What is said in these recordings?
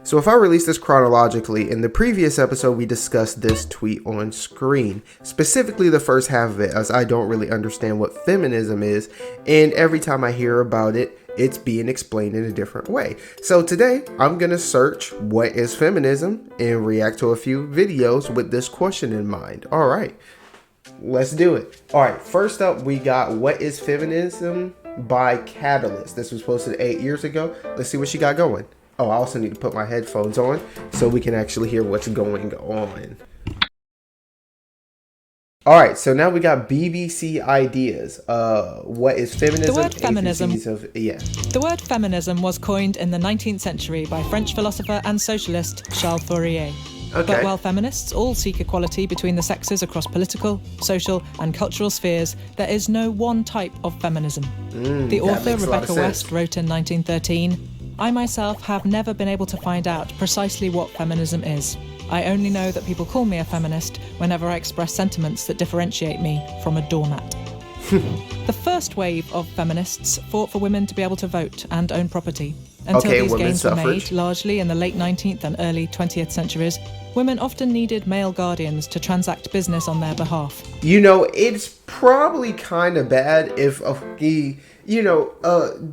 So if I release this chronologically, in the previous episode we discussed this tweet on screen, specifically the first half of it, as I don't really understand what feminism is, and every time I hear about it, it's being explained in a different way. So today I'm gonna search what is feminism and react to a few videos with this question in mind. All right, let's do it. All right, first up we got What is Feminism by Catalyst. This was posted 8 years ago. Let's see what she got going. Oh, I also need to put my headphones on so we can actually hear what's going on. All right, so now we got BBC Ideas. What is feminism? The word feminism. The word feminism was coined in the 19th century by French philosopher and socialist Charles Fourier. Okay. But while feminists all seek equality between the sexes across political, social, and cultural spheres, there is no one type of feminism. The author Rebecca West wrote in 1913, "I myself have never been able to find out precisely what feminism is. I only know that people call me a feminist whenever I express sentiments that differentiate me from a doormat." The first wave of feminists fought for women to be able to vote and own property. Until these gains were made, largely in the late 19th and early 20th centuries, women often needed male guardians to transact business on their behalf. You know, it's probably kind of bad if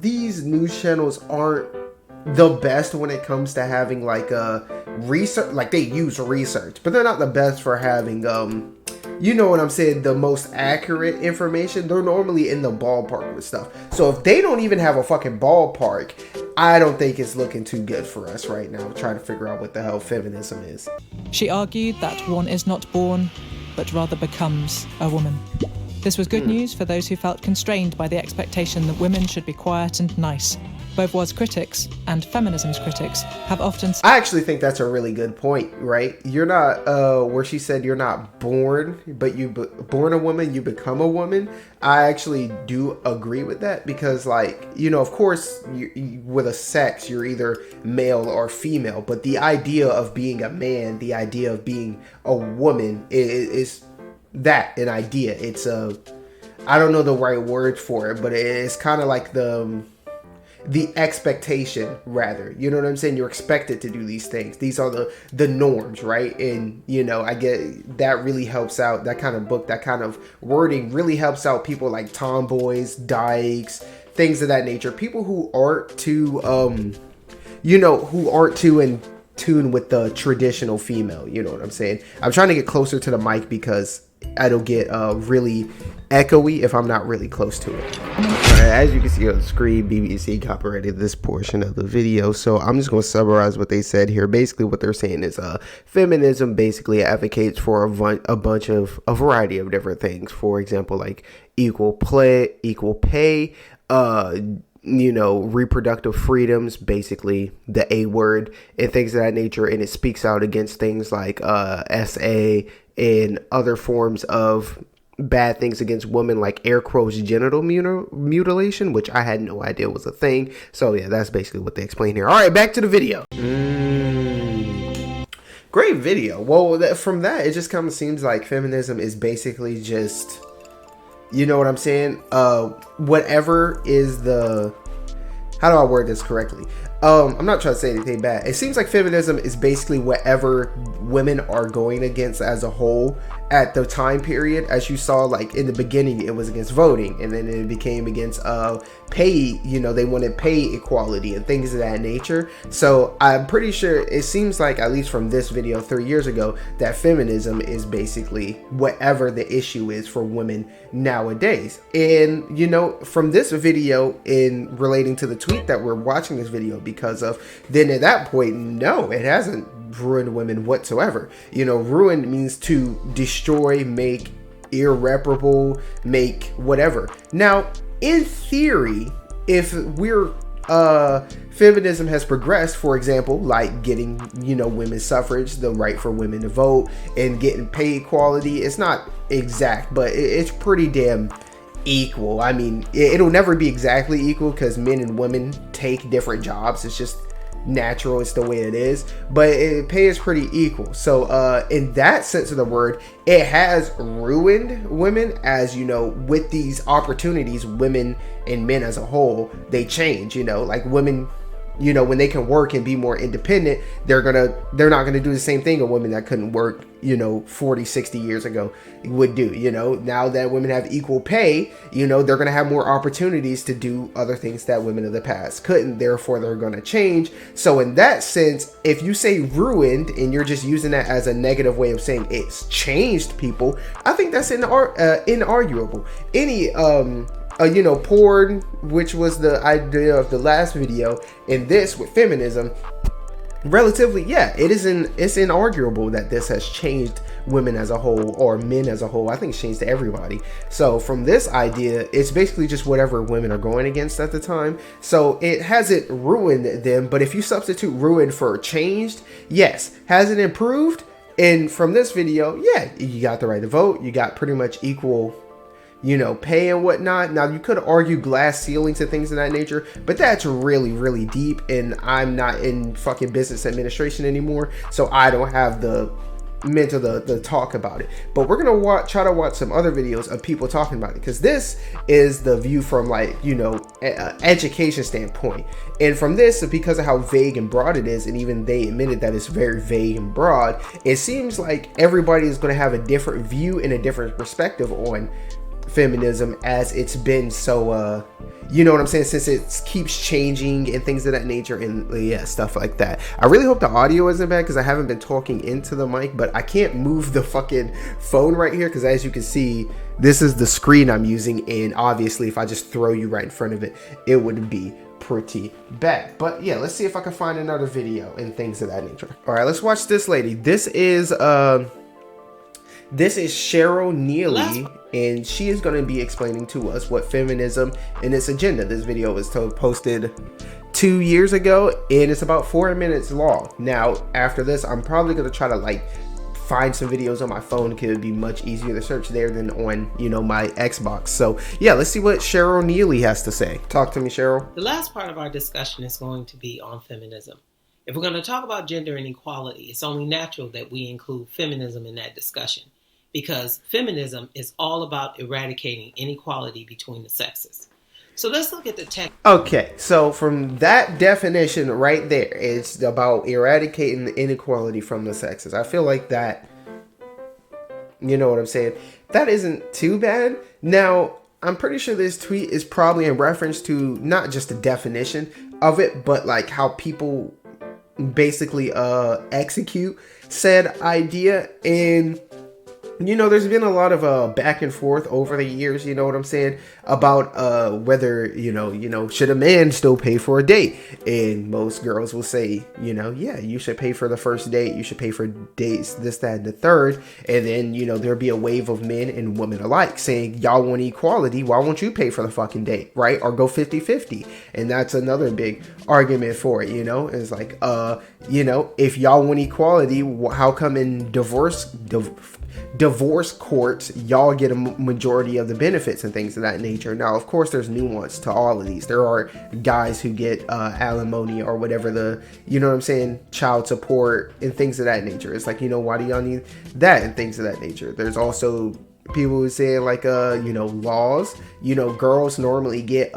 these news channels aren't the best when it comes to having like research. Like, they use research, but they're not the best for having you know what I'm saying, the most accurate information. They're normally in the ballpark with stuff. So if they don't even have a fucking ballpark, I don't think it's looking too good for us right now, trying to figure out what the hell feminism is. She argued that one is not born, but rather becomes a woman. This was good news for those who felt constrained by the expectation that women should be quiet and nice. Both Ward's critics and feminism's critics have often... I actually think that's a really good point, right? You're not, where she said you're not born, but born a woman, you become a woman. I actually do agree with that because, like, you know, of course, with a sex, you're either male or female, but the idea of being a man, the idea of being a woman is that an idea. It's I don't know the right word for it, but it's kind of like the expectation, rather, you know what I'm saying? You're expected to do these things. These are the norms, right? And, you know, I get that really helps out. That kind of book, that kind of wording really helps out people like tomboys, dykes, things of that nature. People who aren't too, who aren't too in tune with the traditional female, you know what I'm saying? I'm trying to get closer to the mic because I don't get really echoey if I'm not really close to it. As you can see on the screen, BBC copyrighted this portion of the video, so I'm just going to summarize what they said here. Basically what they're saying is feminism basically advocates for a variety of different things. For example, like equal pay, reproductive freedoms, basically the A word, and things of that nature. And it speaks out against things like SA and other forms of bad things against women, like air quotes genital mutilation, which I had no idea was a thing. So yeah, that's basically what they explain here. All right, back to the video. Great video. Well, from that, it just kind of seems like feminism is basically just, you know what I'm saying? Whatever is the... How do I word this correctly? I'm not trying to say anything bad. It seems like feminism is basically whatever women are going against as a whole at the time period. As you saw, like in the beginning, it was against voting, and then it became against pay. You know, they wanted pay equality and things of that nature. So I'm pretty sure it seems like, at least from this video 3 years ago, that feminism is basically whatever the issue is for women nowadays. And, you know, from this video in relating to the tweet that we're watching this video because of, then at that point, no, it hasn't ruined women whatsoever. You know, ruin means to destroy, make irreparable, make whatever. Now, in theory, if we're feminism has progressed, for example, like getting, women's suffrage, the right for women to vote, and getting pay equality, it's not exact, but it's pretty damn equal. I mean, it'll never be exactly equal because men and women take different jobs. It's just natural, it's the way it is, but pay is pretty equal. So in that sense of the word, it has ruined women, as with these opportunities, women and men as a whole, they change. Like women you know, when they can work and be more independent, they're not gonna do the same thing a woman that couldn't work, you know, 40, 60 years ago would do. You know, now that women have equal pay, you know, they're gonna have more opportunities to do other things that women of the past couldn't. Therefore, they're gonna change. So in that sense, if you say ruined and you're just using that as a negative way of saying it's changed people, I think that's inarguable. Any you know, porn, which was the idea of the last video, and this with feminism, relatively, yeah, it's inarguable that this has changed women as a whole, or men as a whole. I think it's changed to everybody. So from this idea, it's basically just whatever women are going against at the time. So it hasn't ruined them, but if you substitute ruined for changed, yes. Has it improved? And from this video, yeah, you got the right to vote. You got pretty much equal, you know, pay and whatnot. Now, you could argue glass ceilings and things of that nature, but that's really, really deep, and I'm not in fucking business administration anymore, so I don't have the mental the talk about it. But we're gonna try to watch some other videos of people talking about it, because this is the view from, like, you know, education standpoint. And from this, because of how vague and broad it is, and even they admitted that it's very vague and broad, it seems like everybody is going to have a different view and a different perspective on feminism, as it's been so you know what I'm saying, since it keeps changing and things of that nature, and yeah, stuff like that. I really hope the audio isn't bad, because I haven't been talking into the mic, but I can't move the fucking phone right here, because as you can see, this is the screen I'm using, and obviously if I just throw you right in front of it, it would be pretty bad. But yeah, let's see if I can find another video and things of that nature. All right, let's watch this lady. This is Cheryl Neely, and she is going to be explaining to us what feminism and its agenda. This video was posted 2 years ago, and it's about 4 minutes long. Now, after this, I'm probably going to try to, like, find some videos on my phone, because it would be much easier to search there than on, you know, my Xbox. So yeah, let's see what Cheryl Neely has to say. Talk to me, Cheryl. The last part of our discussion is going to be on feminism. If we're going to talk about gender inequality, it's only natural that we include feminism in that discussion, because feminism is all about eradicating inequality between the sexes. So let's look at the text. Okay, so from that definition right there, it's about eradicating the inequality from the sexes. I feel like that, you know what I'm saying, that isn't too bad. Now, I'm pretty sure this tweet is probably in reference to not just the definition of it, but like how people basically execute said idea. And you know, there's been a lot of back and forth over the years, you know what I'm saying, about whether, you know, should a man still pay for a date? And most girls will say, you know, yeah, you should pay for the first date, you should pay for dates, this, that, and the third. And then, you know, there'll be a wave of men and women alike saying, y'all want equality, why won't you pay for the fucking date, right? Or go 50-50. And that's another big argument for it, you know. It's like, you know, if y'all want equality, how come in divorce courts y'all get a majority of the benefits and things of that nature? Now, of course, there's nuance to all of these. There are guys who get alimony or whatever, the, you know what I'm saying, child support and things of that nature. It's like, you know, why do y'all need that and things of that nature? There's also people who say, like, you know, laws, you know, girls normally get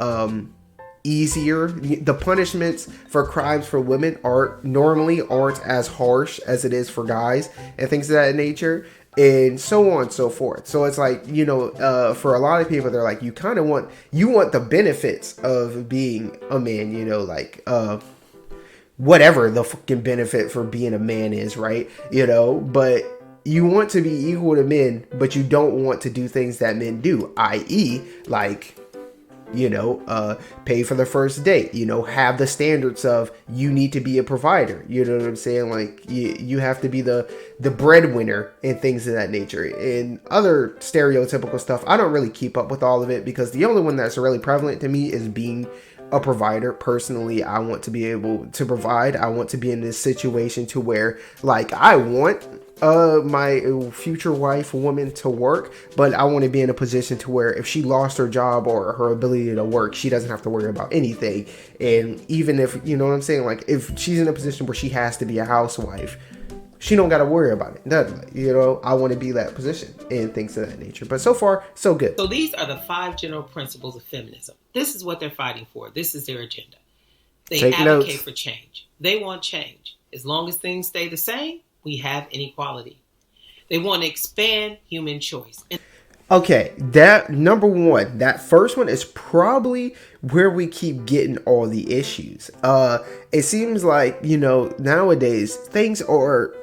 easier. The punishments for crimes for women aren't as harsh as it is for guys and things of that nature, and so on and so forth. So it's like, you know, for a lot of people, they're like, you want the benefits of being a man, you know, like whatever the fucking benefit for being a man is, right? You know, but you want to be equal to men, but you don't want to do things that men do, i.e., like, you know, pay for the first date, you know, have the standards of you need to be a provider, you know what I'm saying, like you have to be the breadwinner and things of that nature, and other stereotypical stuff. I don't really keep up with all of it, because the only one that's really prevalent to me is being a provider. Personally, I want to be able to provide. I want to be in this situation to where, like, I want my future wife, woman, to work, but I want to be in a position to where if she lost her job or her ability to work, she doesn't have to worry about anything. And even if, you know what I'm saying, like, if she's in a position where she has to be a housewife, she don't got to worry about it. Nothing. You know, I want to be that position and things of that nature. But so far, so good. So these are the 5 general principles of feminism. This is what they're fighting for. This is their agenda. They Take advocate notes. for change. They want change. As long as things stay the same, we have inequality. They want to expand human choice. Okay, that number one, that first one is probably where we keep getting all the issues. It seems like, nowadays things are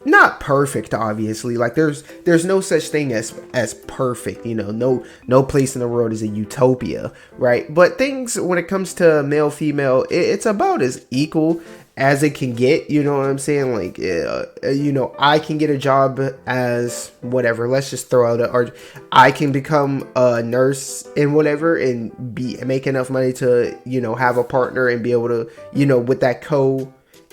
not perfect, obviously. Like there's no such thing as perfect, no place in the world is a utopia, right? But things, when it comes to male female, it's about as equal as it can get, you know what I'm saying? Like, I can get a job as whatever, let's just throw out or I can become a nurse and whatever and make enough money to, have a partner and be able to, with that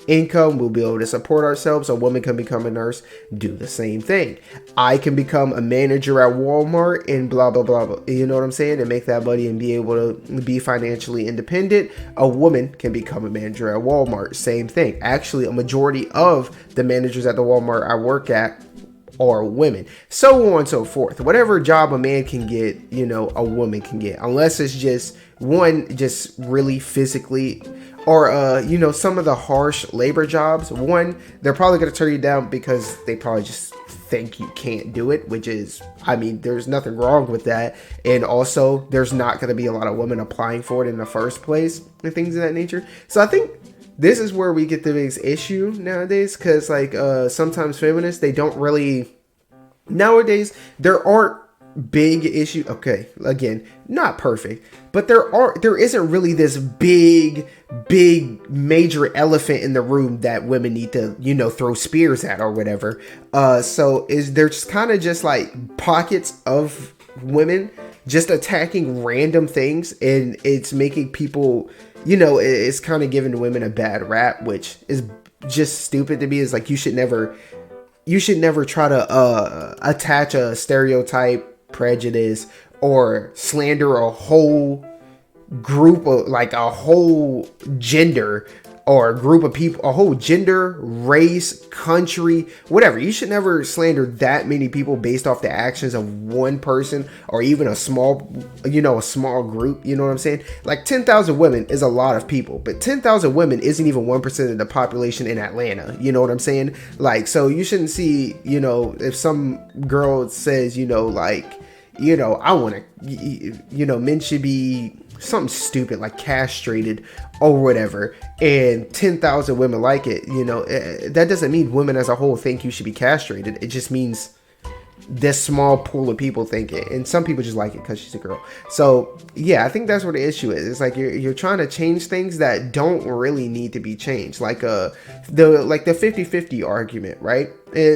income, we'll be able to support ourselves. A woman can become a nurse, do the same thing. I can become a manager at Walmart and blah blah blah blah, you know what I'm saying, and make that money and be able to be financially independent. A woman can become a manager at Walmart, same thing. Actually, a majority of the managers at the Walmart I work at are women, so on and so forth. Whatever job a man can get, a woman can get, unless it's just really physically, or some of the harsh labor jobs. One, they're probably going to turn you down because they probably just think you can't do it, which is, there's nothing wrong with that. And also, there's not going to be a lot of women applying for it in the first place and things of that nature. So I think this is where we get the biggest issue nowadays, because sometimes feminists, they don't really, nowadays there aren't big issue. Okay, again, not perfect, but there isn't really this big major elephant in the room that women need to throw spears at or whatever. So there's kind of just like pockets of women just attacking random things, and it's making people, it's kind of giving women a bad rap, which is just stupid to me. Is like, you should never try to attach a stereotype, prejudice, or slander a whole group of, like, a whole gender or a group of people, a whole gender, race, country, whatever. You should never slander that many people based off the actions of one person, or even a small group. You know what I'm saying? Like, 10,000 women is a lot of people, but 10,000 women isn't even 1% of the population in Atlanta. You know what I'm saying? Like, so you shouldn't see, if some girl says, I want to, men should be something stupid like castrated or whatever, and 10,000 women like it, that doesn't mean women as a whole think you should be castrated. It just means this small pool of people think it, and some people just like it because she's a girl. So yeah, I think that's what the issue is. It's like you're trying to change things that don't really need to be changed, like the 50-50 argument, right?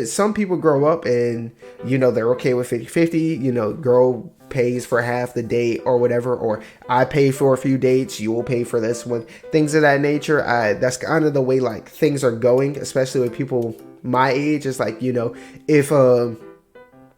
Some people grow up and they're okay with 50-50. Girl pays for half the date or whatever, or I pay for a few dates, you will pay for this one, things of that nature. That's kind of the way like things are going, especially with people my age. It's like, if I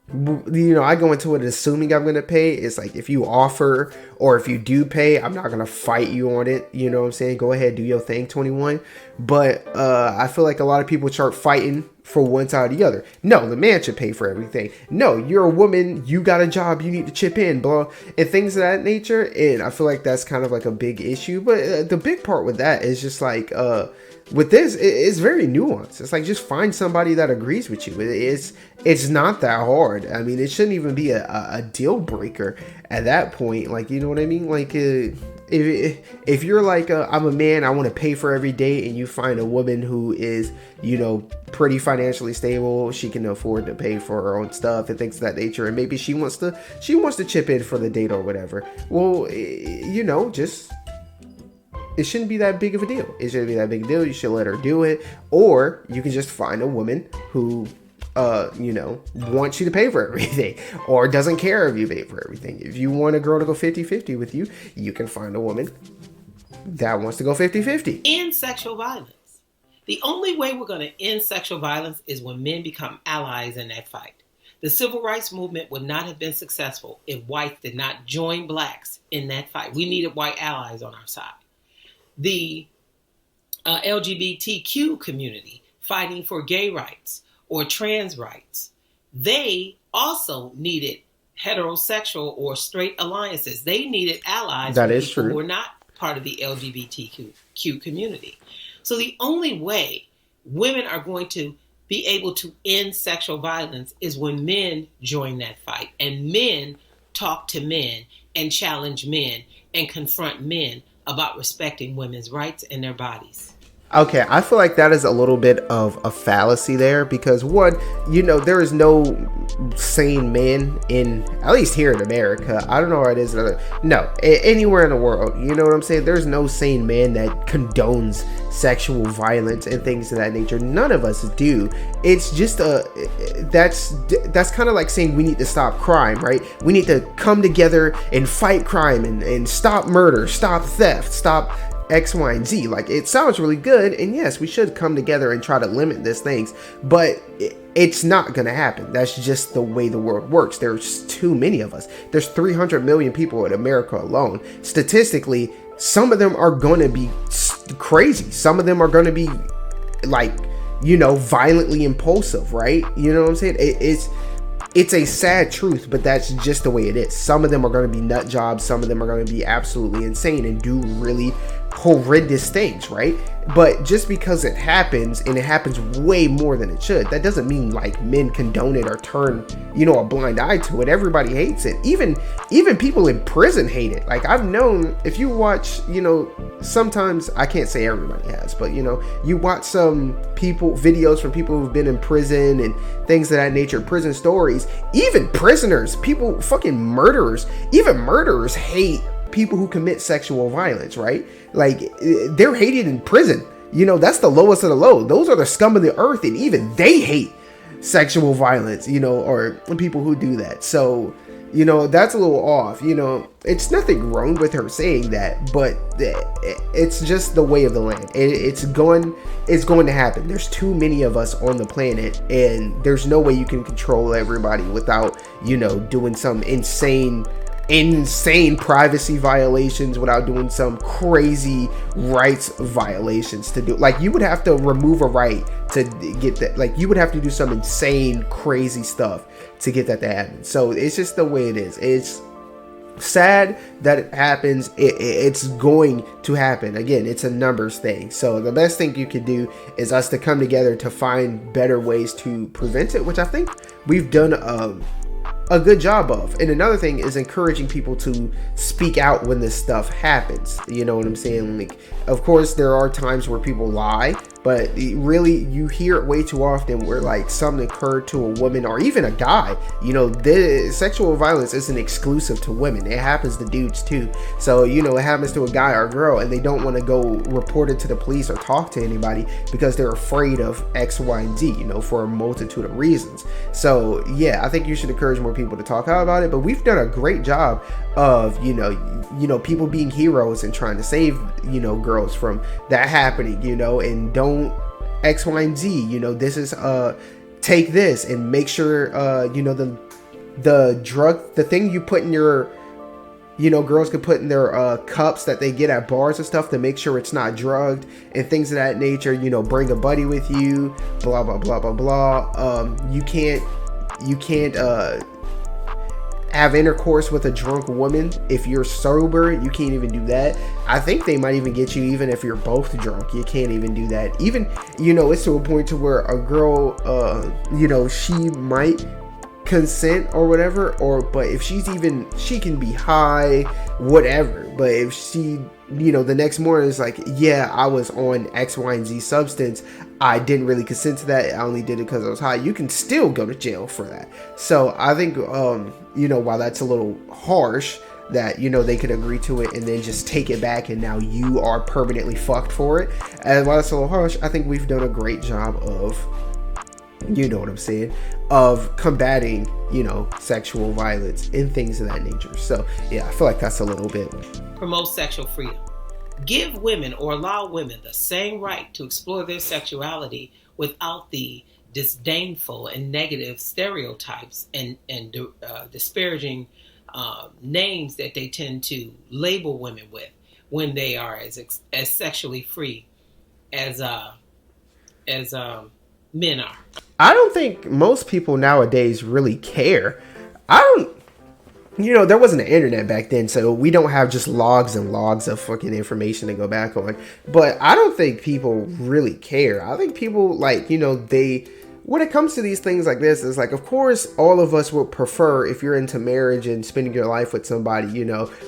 go into it assuming I'm going to pay. It's like, if you offer or if you do pay, I'm not going to fight you on it. You know what I'm saying? Go ahead, do your thing, 21. But I feel like a lot of people start fighting for one side or the other. No, the man should pay for everything. No, you're a woman, you got a job, you need to chip in, blah, and things of that nature. And I feel like that's kind of like a big issue. But the big part with that is just like, with this, it's very nuanced. It's like, just find somebody that agrees with you. It's not that hard. It shouldn't even be a deal breaker at that point. Like, you know what I mean? Like, if you're like, I'm a man, I want to pay for every date, and you find a woman who is, pretty financially stable, she can afford to pay for her own stuff and things of that nature, and maybe she wants to chip in for the date or whatever. Well, just, it shouldn't be that big of a deal. It shouldn't be that big a deal. You should let her do it. Or you can just find a woman who, wants you to pay for everything, or doesn't care if you pay for everything. If you want a girl to go 50-50 with you, you can find a woman that wants to go 50-50. End sexual violence. The only way we're going to end sexual violence is when men become allies in that fight. The civil rights movement would not have been successful if whites did not join blacks in that fight. We needed white allies on our side. The LGBTQ community fighting for gay rights or trans rights, they also needed heterosexual or straight alliances. They needed allies. That is true. Who were not part of the LGBTQ community. So the only way women are going to be able to end sexual violence is when men join that fight, and men talk to men and challenge men and confront men about respecting women's rights and their bodies. Okay, I feel like that is a little bit of a fallacy there, because one, there is no sane man in, at least here in America. I don't know where it is. No, anywhere in the world. You know what I'm saying? There's no sane man that condones sexual violence and things of that nature. None of us do. It's just that's kind of like saying we need to stop crime, right? We need to come together and fight crime and stop murder, stop theft, stop X, Y, and Z. Like, it sounds really good, and yes, we should come together and try to limit these things, but it's not gonna happen. That's just the way the world works. There's too many of us. There's 300 million people in America alone. Statistically, some of them are gonna be crazy. Some of them are gonna be like, violently impulsive, right? You know what I'm saying? It's a sad truth, but that's just the way it is. Some of them are going to be nut jobs. Some of them are going to be absolutely insane and do really horrendous things, right? But just because it happens, and it happens way more than it should, that doesn't mean like men condone it or turn, a blind eye to it. Everybody hates it. Even people in prison hate it. Like, I've known, if you watch, sometimes, I can't say everybody has, but you watch some videos from people who've been in prison and things of that nature, prison stories, even prisoners, people, fucking murderers, even murderers hate people who commit sexual violence, right? Like, they're hated in prison. That's the lowest of the low. Those are the scum of the earth, and even they hate sexual violence, or people who do that. So, that's a little off. It's nothing wrong with her saying that, but it's just the way of the land. It's going to happen. There's too many of us on the planet, and there's no way you can control everybody without, doing some insane privacy violations, without doing some crazy rights violations to do. Like, you would have to remove a right to get that. Like, you would have to do some insane crazy stuff to get that to happen. So it's just the way it is. It's sad that it happens. It's going to happen. Again, it's a numbers thing. So the best thing you can do is us to come together to find better ways to prevent it, which I think we've done a good job of. And another thing is encouraging people to speak out when this stuff happens. You know what I'm saying? Like, of course, there are times where people lie, but really, you hear it way too often where, like, something occurred to a woman or even a guy. The sexual violence isn't exclusive to women. It happens to dudes too. So, it happens to a guy or a girl, and they don't want to go report it to the police or talk to anybody because they're afraid of X, Y, and Z, for a multitude of reasons. So, yeah, I think you should encourage more people to talk out about it. But we've done a great job of, people being heroes and trying to save, girls from that happening, and don't X, Y, and Z, this is, take this and make sure, the thing you put in your, girls can put in their cups that they get at bars and stuff to make sure it's not drugged and things of that nature. Bring a buddy with you, blah, blah, blah, blah, blah. You can't have intercourse with a drunk woman if you're sober. You can't even do that. I think they might even get you even if you're both drunk. You can't even do that. Even, it's to a point to where a girl, she might consent or whatever, but if she can be high, whatever, but if she, the next morning is like, yeah, I was on X, Y, and Z substance, I didn't really consent to that, I only did it because I was high, you can still go to jail for that. So I think, while that's a little harsh, that they could agree to it and then just take it back, and now you are permanently fucked for it. And while it's a little harsh, I think we've done a great job of, of combating, sexual violence and things of that nature. So yeah, I feel like that's a little bit. Promote sexual freedom. Give women, or allow women, the same right to explore their sexuality without the disdainful and negative stereotypes and disparaging names that they tend to label women with when they are as sexually free as men are. I don't think most people nowadays really care. there wasn't an internet back then, so we don't have just logs and logs of fucking information to go back on. But I don't think people really care. I think people, like, when it comes to these things like this, it's like, of course, all of us would prefer, if you're into marriage and spending your life with somebody,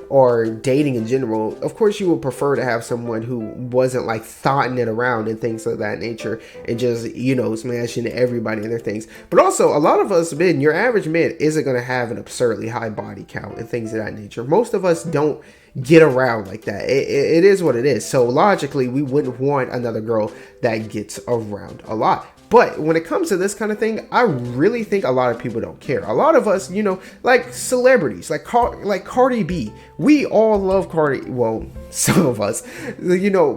or dating in general, of course you would prefer to have someone who wasn't like thotting it around and things of that nature and just, smashing everybody and their things. But also, a lot of us men, your average man isn't going to have an absurdly high body count and things of that nature. Most of us don't get around like that. It is what it is. So logically, we wouldn't want another girl that gets around a lot. But when it comes to this kind of thing, I really think a lot of people don't care. A lot of us, like celebrities, like Cardi B. We all love Cardi. Well, some of us,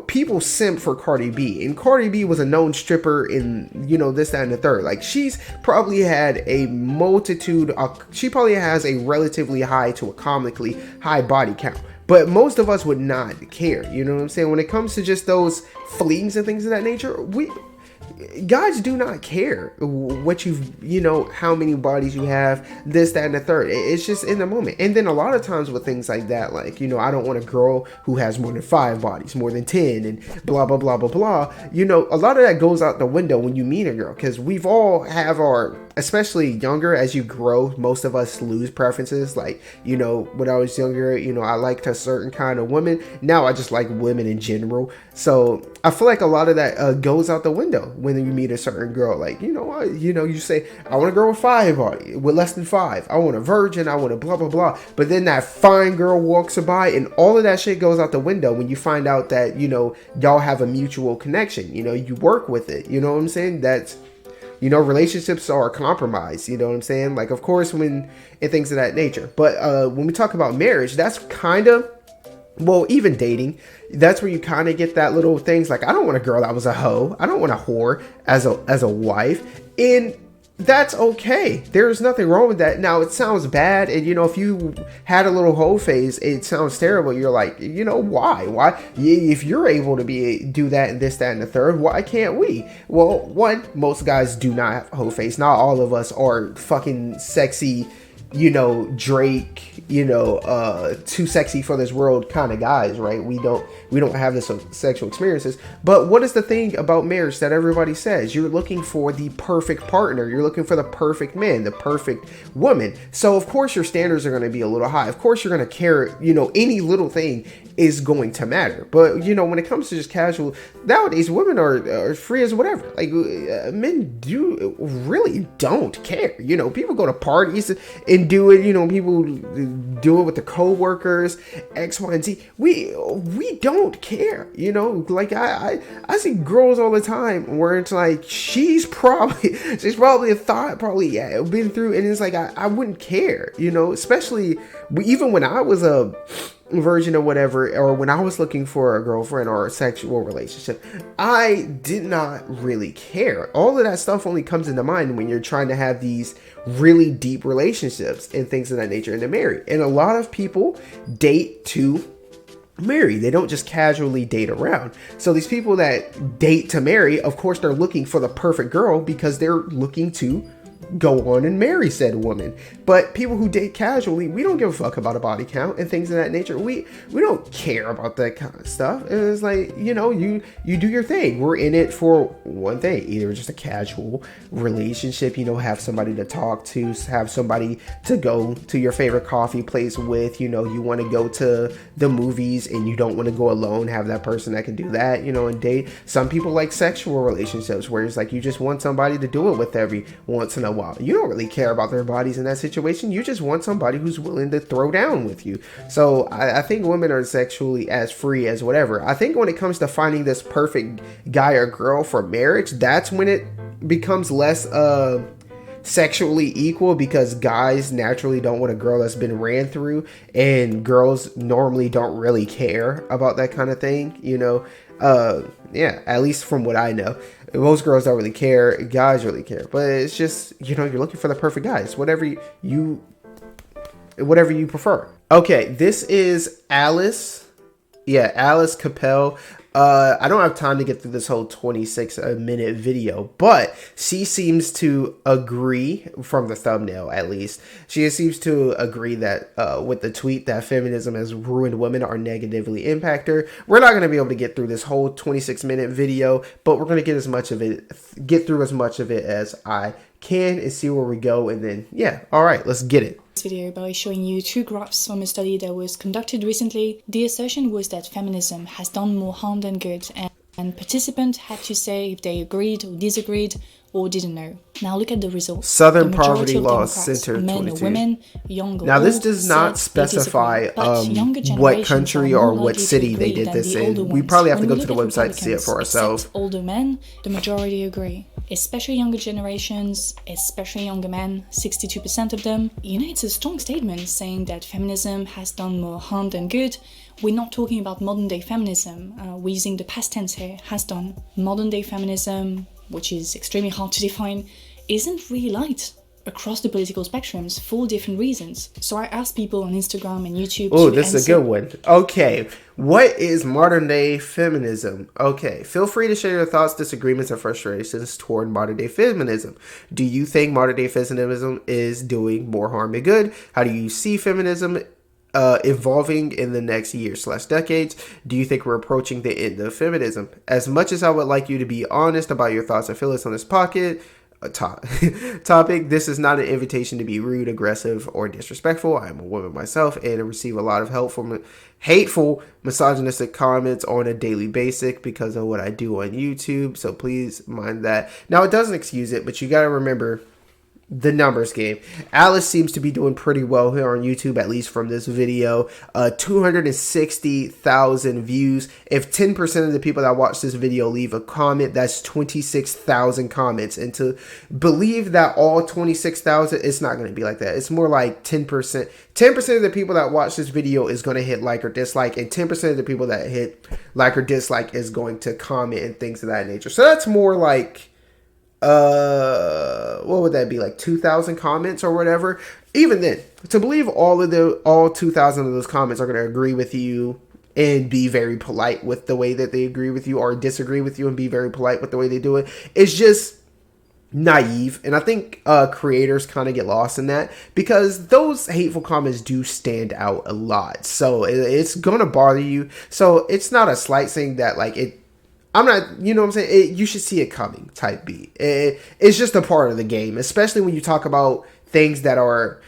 people simp for Cardi B. And Cardi B was a known stripper in, this, that, and the third. Like, she's probably had a multitude. She probably has a relatively high to a comically high body count. But most of us would not care. You know what I'm saying? When it comes to just those flings and things of that nature, guys do not care what how many bodies you have, this, that, and the third. It's just in the moment. And then a lot of times with things like that, like, I don't want a girl who has more than 5 bodies, more than 10, and blah, blah, blah, blah, blah. A lot of that goes out the window when you meet a girl, because we've all have our, especially younger, as you grow, most of us lose preferences. Like, when I was younger, I liked a certain kind of woman. Now I just like women in general. So I feel like a lot of that goes out the window when you meet a certain girl. Like, you say, I want a girl with 5 body, with less than 5. I want a virgin. I want a blah, blah, blah. But then that fine girl walks by and all of that shit goes out the window when you find out that, y'all have a mutual connection. You work with it. You know what I'm saying? That's, relationships are compromised, you know what I'm saying? Like, of course, and things of that nature. But when we talk about marriage, that's kind of, well, even dating, that's where you kind of get that little things like, I don't want a girl that was a hoe. I don't want a whore as a wife. And that's okay. There's nothing wrong with that. Now, it sounds bad. And, if you had a little hoe phase, it sounds terrible. You're like, why? Why? If you're able to do that and this, that, and the third, why can't we? Well, one, most guys do not have a hoe phase. Not all of us are fucking sexy, Drake, too sexy for this world kind of guys, right? We don't have this sexual experiences. But what is the thing about marriage that everybody says? You're looking for the perfect partner. You're looking for the perfect man, the perfect woman. So of course your standards are going to be a little high. Of course you're going to care, any little thing is going to matter. But when it comes to just casual, nowadays women are free as whatever. Like, men really don't care. People go to parties and do it. People do it with the co-workers, X, Y, and Z. We don't care. Like I see girls all the time where it's like she's probably a thought, been through, and it's like I wouldn't care. Especially even when I was a virgin or whatever, or when I was looking for a girlfriend or a sexual relationship, I did not really care. All of that stuff only comes into mind when you're trying to have these really deep relationships and things of that nature and to marry. And a lot of people date to marry. They don't just casually date around. So these people that date to marry, of course, they're looking for the perfect girl because they're looking to go on and marry said woman. But people who date casually, we don't give a fuck about a body count and things of that nature. We don't care about that kind of stuff. And it's like, you do your thing. We're in it for one thing, either just a casual relationship, have somebody to talk to, have somebody to go to your favorite coffee place with, you want to go to the movies and you don't want to go alone, have that person that can do that, and date. Some people like sexual relationships where it's like you just want somebody to do it with every once in a while. You don't really care about their bodies in that situation. You just want somebody who's willing to throw down with you. So I think women are sexually as free as whatever. I think when it comes to finding this perfect guy or girl for marriage, that's when it becomes less sexually equal, because guys naturally don't want a girl that's been ran through, and girls normally don't really care about that kind of thing. At least from what I know. Most girls don't really care. Guys really care. But it's just, you're looking for the perfect guy. It's whatever you prefer. Okay, this is Alice. Yeah, Alice Capel. I don't have time to get through this whole 26-minute video, but she seems to agree, from the thumbnail at least, she seems to agree that with the tweet that feminism has ruined women or negatively impact her. We're not going to be able to get through this whole 26-minute video, but we're going to get through as much of it as I can and see where we go. And then, yeah, all right, let's get it. This video by showing you two graphs from a study that was conducted recently. The assertion was that feminism has done more harm than good, and participants had to say if they agreed or disagreed or didn't know. Now look at the results. Southern Poverty Law Center, men 22. or women, young or now this old, does not specify what country or what city they did this in. We probably have to go to the website to see it for ourselves. Older men, the majority agree. Especially younger generations, especially younger men, 62% of them. You know, it's a strong statement saying that feminism has done more harm than good. We're not talking about modern day feminism. We're using the past tense here, has done. Modern day feminism, which is extremely hard to define, isn't really light across the political spectrums for different reasons. So I asked people on Instagram and YouTube. Oh, this is a good one. Okay, what is modern day feminism? Okay, feel free to share your thoughts, disagreements, and frustrations toward modern day feminism. Do you think modern day feminism is doing more harm than good? How do you see feminism evolving in the next years/decades? Do you think we're approaching the end of feminism? As much as I would like you to be honest about your thoughts and feelings on this topic, this is not an invitation to be rude, aggressive, or disrespectful. I am a woman myself and I receive a lot of hateful, misogynistic comments on a daily basis because of what I do on YouTube, so please mind that. Now, it doesn't excuse it, but you gotta remember the numbers game. Alice seems to be doing pretty well here on YouTube, at least from this video. 260,000 views. If 10% of the people that watch this video leave a comment, that's 26,000 comments. And to believe that all 26,000, it's not going to be like that. It's more like 10%. 10% of the people that watch this video is going to hit like or dislike, and 10% of the people that hit like or dislike is going to comment and things of that nature. So that's more like, what would that be, like 2,000 comments or whatever. Even then, to believe all 2,000 of those comments are going to agree with you and be very polite with the way that they agree with you, or disagree with you and be very polite with the way they do it, it's just naive. And I think creators kind of get lost in that because those hateful comments do stand out a lot. So it's gonna bother you. So it's not a slight thing that like it. I'm not, you know what I'm saying? You should see it coming type beat. It's just a part of the game, especially when you talk about things that are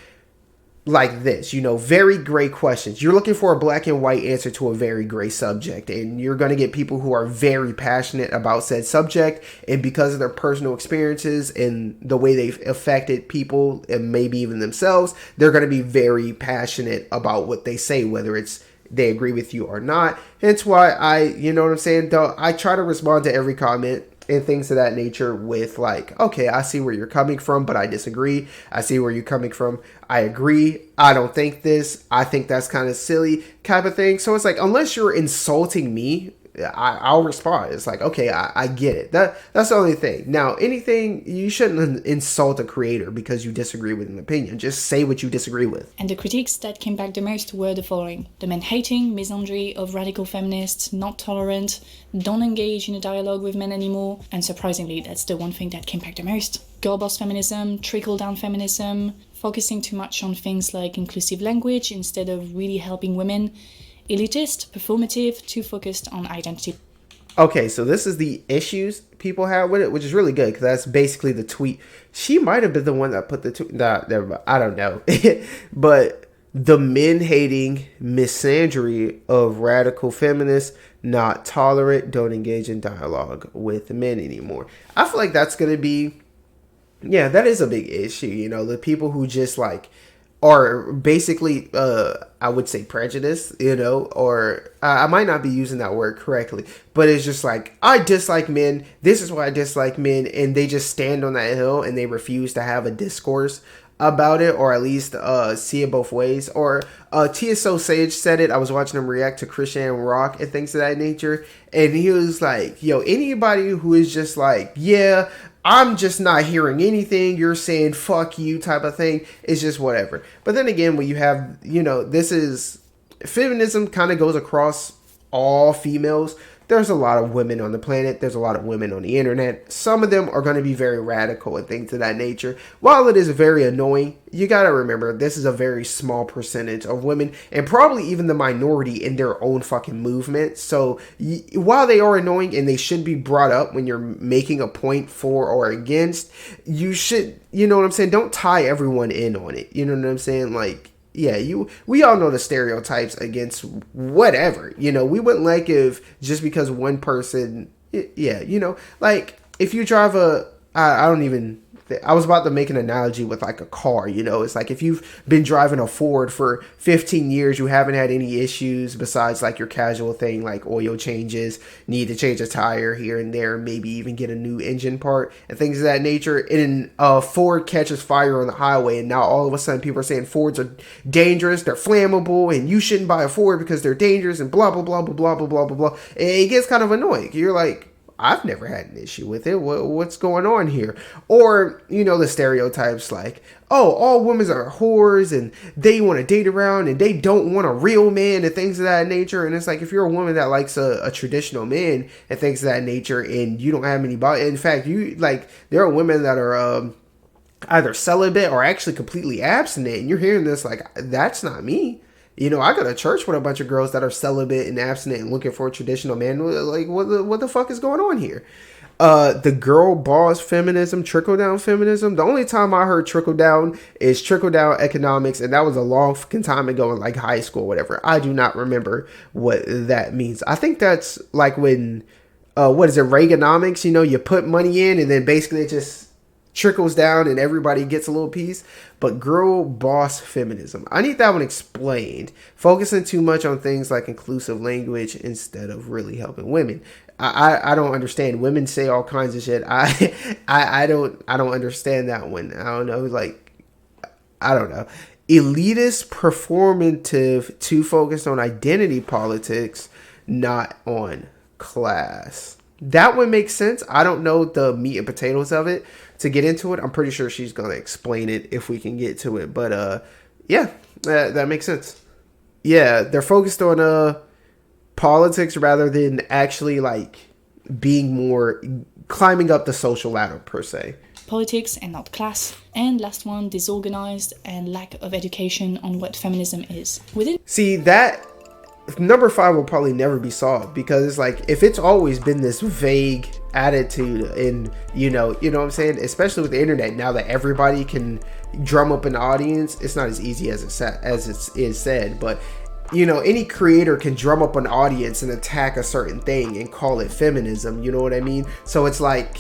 like this, you know, very gray questions. You're looking for a black and white answer to a very gray subject, and you're going to get people who are very passionate about said subject, and because of their personal experiences and the way they've affected people and maybe even themselves, they're going to be very passionate about what they say, whether it's they agree with you or not. Hence why you know what I'm saying? Though I try to respond to every comment and things of that nature with like, okay, I see where you're coming from, but I disagree. I see where you're coming from. I agree. I don't think this. I think that's kind of silly type of thing. So it's like, unless you're insulting me, I'll respond. It's like, okay, I get it. That's the only thing. Now, anything, you shouldn't insult a creator because you disagree with an opinion. Just say what you disagree with. And the critiques that came back the most were the following: the men-hating misandry of radical feminists, not tolerant, don't engage in a dialogue with men anymore, and surprisingly, that's the one thing that came back the most. Girl boss feminism, trickle-down feminism, focusing too much on things like inclusive language instead of really helping women, elitist, performative, too focused on identity. Okay, so this is the issues people have with it, which is really good because that's basically the tweet. She might have been the one that put the tweet. I don't know. But the men-hating misandry of radical feminists, not tolerant, don't engage in dialogue with men anymore. I feel like that's going to be, yeah, that is a big issue. You know, the people who just like are basically, I would say prejudice, you know, or I might not be using that word correctly, but it's just like, I dislike men. This is why I dislike men. And they just stand on that hill and they refuse to have a discourse about it, or at least see it both ways. Or TSO Sage said it. I was watching him react to Christian Rock and things of that nature. And he was like, yo, anybody who is just like, yeah, I'm just not hearing anything you're saying, fuck you type of thing, it's just whatever. But then again, when you have, you know, this is, feminism kind of goes across all females. there's a lot of women on the planet. There's a lot of women on the internet. Some of them are going to be very radical and things of that nature. While it is very annoying, you got to remember this is a very small percentage of women and probably even the minority in their own fucking movement. So while they are annoying and they should be brought up when you're making a point for or against, you should, you know what I'm saying? Don't tie everyone in on it. You know what I'm saying? Like, yeah, we all know the stereotypes against whatever, you know. We wouldn't like if just because one person, yeah, you know, like if you drive I was about to make an analogy with like a car, you know. It's like if you've been driving a Ford for 15 years, you haven't had any issues besides like your casual thing like oil changes, need to change a tire here and there, maybe even get a new engine part and things of that nature. And a Ford catches fire on the highway, and now all of a sudden people are saying Fords are dangerous, they're flammable, and you shouldn't buy a Ford because they're dangerous and blah, blah, blah, blah, blah, blah, blah, blah, blah. And it gets kind of annoying. You're like, I've never had an issue with it. What's going on here? Or, you know, the stereotypes like, oh, all women are whores and they want to date around and they don't want a real man and things of that nature. And it's like, if you're a woman that likes a traditional man and things of that nature and you don't have any body, in fact, you like, there are women that are either celibate or actually completely abstinent. And you're hearing this like, that's not me. You know, I go to church with a bunch of girls that are celibate and abstinent and looking for a traditional man. Like, what the fuck is going on here? The girl boss feminism, trickle down feminism. The only time I heard trickle down is trickle down economics, and that was a long fucking time ago in like high school or whatever. I do not remember what that means. I think that's like when, what is it, Reaganomics? You know, you put money in and then basically it just trickles down and everybody gets a little piece. But girl boss feminism, I need that one explained. Focusing too much on things like inclusive language instead of really helping women. I don't understand. Women say all kinds of shit. I don't understand that one. I don't know. Like, I don't know. Elitist, performative, too focused on identity politics, not on class. That one makes sense. I don't know the meat and potatoes of it to get into it. I'm pretty sure she's going to explain it if we can get to it. But yeah, that makes sense. Yeah, they're focused on politics rather than actually like being more climbing up the social ladder per se. Politics and not class. And last one, disorganized and lack of education on what feminism is. See, that number 5 will probably never be solved, because it's like, if it's always been this vague attitude, and you know what I'm saying, especially with the internet now that everybody can drum up an audience, it's not as easy as it is said, but you know, any creator can drum up an audience and attack a certain thing and call it feminism, you know what I mean? So it's like,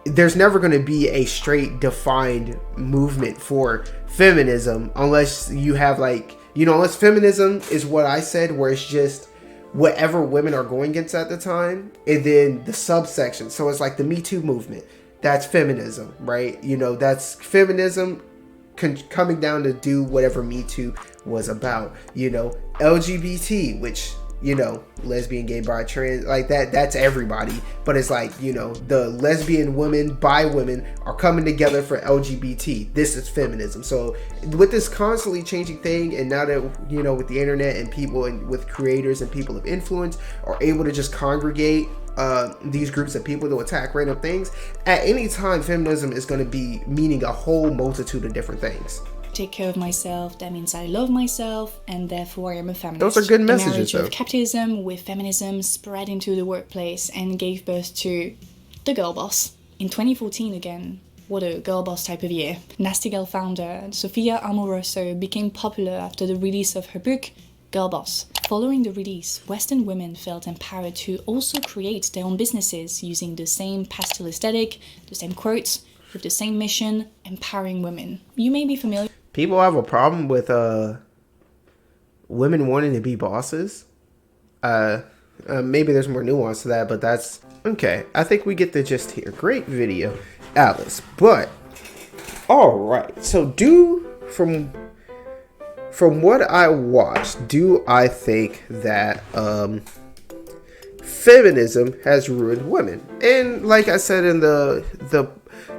there's never going to be a straight defined movement for feminism unless you have like, you know, unless feminism is what I said, where it's just whatever women are going against at the time, and then the subsection. So it's like the Me Too movement. That's feminism, right? You know, that's feminism coming down to do whatever Me Too was about. You know, LGBT, which, you know, lesbian, gay, bi, trans, like that's everybody. But it's like, you know, the lesbian women, bi women are coming together for LGBT. This is feminism. So with this constantly changing thing, and now that, you know, with the internet and people and with creators and people of influence are able to just congregate these groups of people to attack random things, at any time feminism is going to be meaning a whole multitude of different things. Take care of myself, that means I love myself, and therefore I am a feminist. Those are good messages, the marriage though. of capitalism with feminism spread into the workplace and gave birth to the girl boss. In 2014 again, what a girl boss type of year. Nasty Gal founder Sofia Amoroso became popular after the release of her book, Girl Boss. Following the release, Western women felt empowered to also create their own businesses using the same pastel aesthetic, the same quotes, with the same mission, empowering women. You may be familiar. People have a problem with women wanting to be bosses. Maybe there's more nuance to that, but that's okay. I think we get the gist here. Great video, Alice. But all right, so from what I watched, do I think that feminism has ruined women? And like I said in the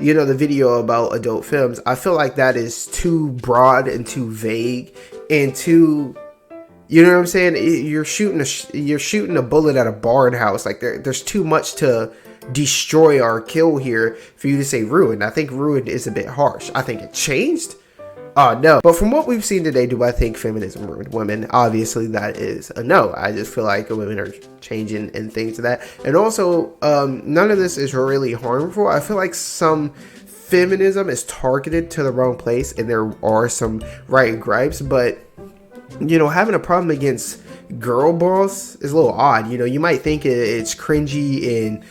video about adult films, I feel like that is too broad and too vague and too You know what I'm saying? You're shooting a bullet at a barn house. Like there's too much to destroy or kill here for you to say ruined. I think ruined is a bit harsh. I think it changed. No. But from what we've seen today, do I think feminism ruined women? Obviously, that is a no. I just feel like women are changing and things of that. And also, none of this is really harmful. I feel like some feminism is targeted to the wrong place, and there are some right gripes. But, having a problem against girl boss is a little odd. You might think it's cringy and,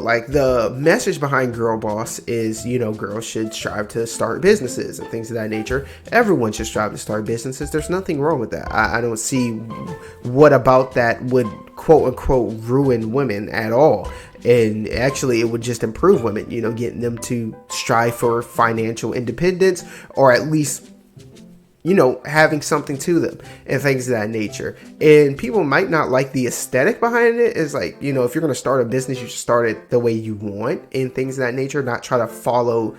like the message behind girl boss is, girls should strive to start businesses and things of that nature. Everyone should strive to start businesses. There's nothing wrong with that. I don't see what about that would quote unquote ruin women at all. And actually it would just improve women, getting them to strive for financial independence, or at least having something to them and things of that nature. And people might not like the aesthetic behind it. It's like, if you're going to start a business, you should start it the way you want and things of that nature, not try to follow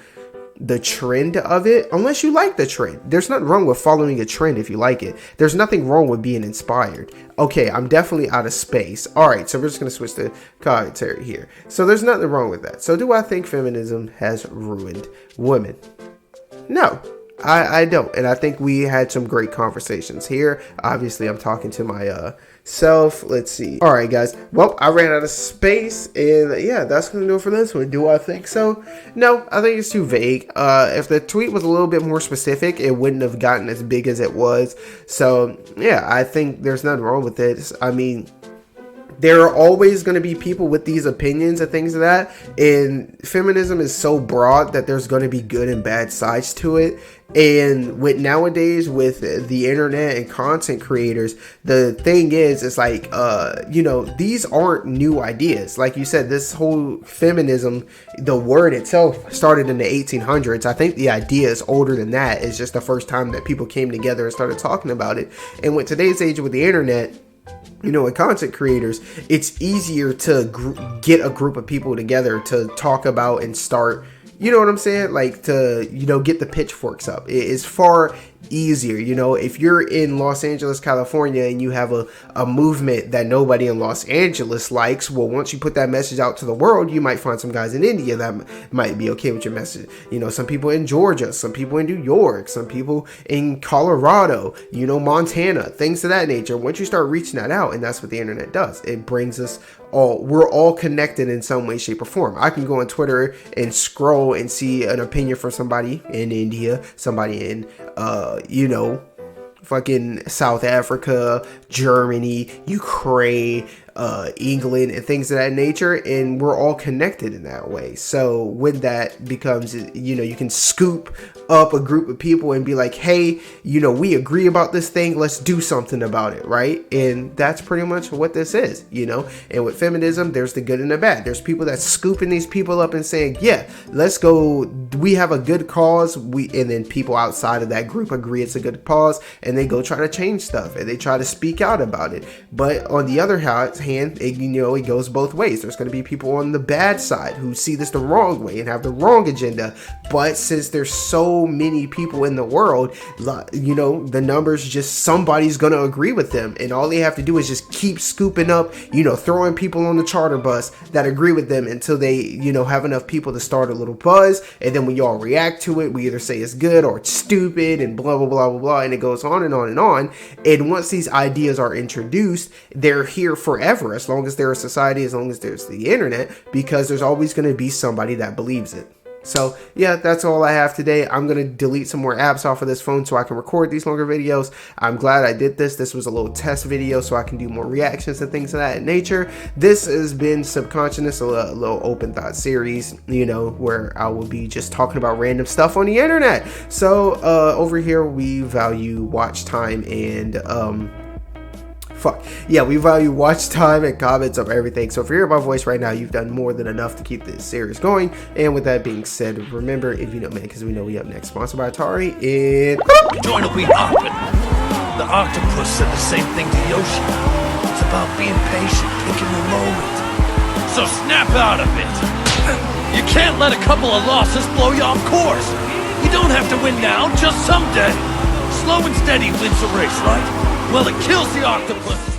the trend of it unless you like the trend. There's nothing wrong with following a trend if you like it. There's nothing wrong with being inspired. Okay, I'm definitely out of space. All right, so we're just going to switch the commentary here. So there's nothing wrong with that. So do I think feminism has ruined women? No. I don't, and I think we had some great conversations here. Obviously, I'm talking to my self. Let's see. All right, guys. Well, I ran out of space, and yeah, that's gonna do it for this one. Do I think so? No, I think it's too vague. If the tweet was a little bit more specific, it wouldn't have gotten as big as it was. So yeah, I think there's nothing wrong with it. I mean, there are always going to be people with these opinions and things of that, and feminism is so broad that there's going to be good and bad sides to it. And with nowadays, with the internet and content creators, the thing is, it's like, these aren't new ideas. Like you said, this whole feminism, the word itself started in the 1800s. I think the idea is older than that. It's just the first time that people came together and started talking about it. And with today's age with the internet, with content creators, it's easier to get a group of people together to talk about and start, you know what I'm saying? Like to, get the pitchforks up. It's far easier. If you're in Los Angeles, California, and you have a movement that nobody in Los Angeles likes, well, once you put that message out to the world, you might find some guys in India that might be okay with your message. Some people in Georgia, some people in New York, some people in Colorado, Montana, things of that nature. Once you start reaching that out, and that's what the internet does, it brings us all, we're all connected in some way, shape, or form. I can go on Twitter and scroll and see an opinion from somebody in India, somebody in fucking South Africa, Germany, Ukraine, England, and things of that nature, and we're all connected in that way. So when that becomes, you can scoop up a group of people and be like, hey, we agree about this thing, let's do something about it, right? And that's pretty much what this is, and with feminism, there's the good and the bad. There's people that's scooping these people up and saying, yeah, let's go, we have a good cause, and then people outside of that group agree it's a good cause, and they go try to change stuff, and they try to speak out about it. But on the other hand, it goes both ways. There's going to be people on the bad side who see this the wrong way and have the wrong agenda. But since there's so many people in the world, the numbers, just somebody's going to agree with them. And all they have to do is just keep scooping up, throwing people on the charter bus that agree with them until they, have enough people to start a little buzz. And then when y'all react to it, we either say it's good or it's stupid and blah, blah, blah, blah, blah. And it goes on and on and on. And once these ideas are introduced, they're here forever. As long as there's a society, as long as there's the internet, because there's always going to be somebody that believes it. So yeah, that's all I have today. I'm going to delete some more apps off of this phone so I can record these longer videos. I'm glad I did this. This was a little test video so I can do more reactions and things of that nature. This has been Subconscious, a little open thought series, where I will be just talking about random stuff on the internet. So over here, we value watch time and we value watch time and comments of everything. So if you're hearing my voice right now, you've done more than enough to keep this series going. And with that being said, remember, if you know man, because we know we up next, sponsored by Atari, and join will be hopping. The octopus said the same thing to Yoshi. It's about being patient, picking the moment. So snap out of it. You can't let a couple of losses blow you off course. You don't have to win now, just someday. Slow and steady wins the race, right? Well, it kills the octopus.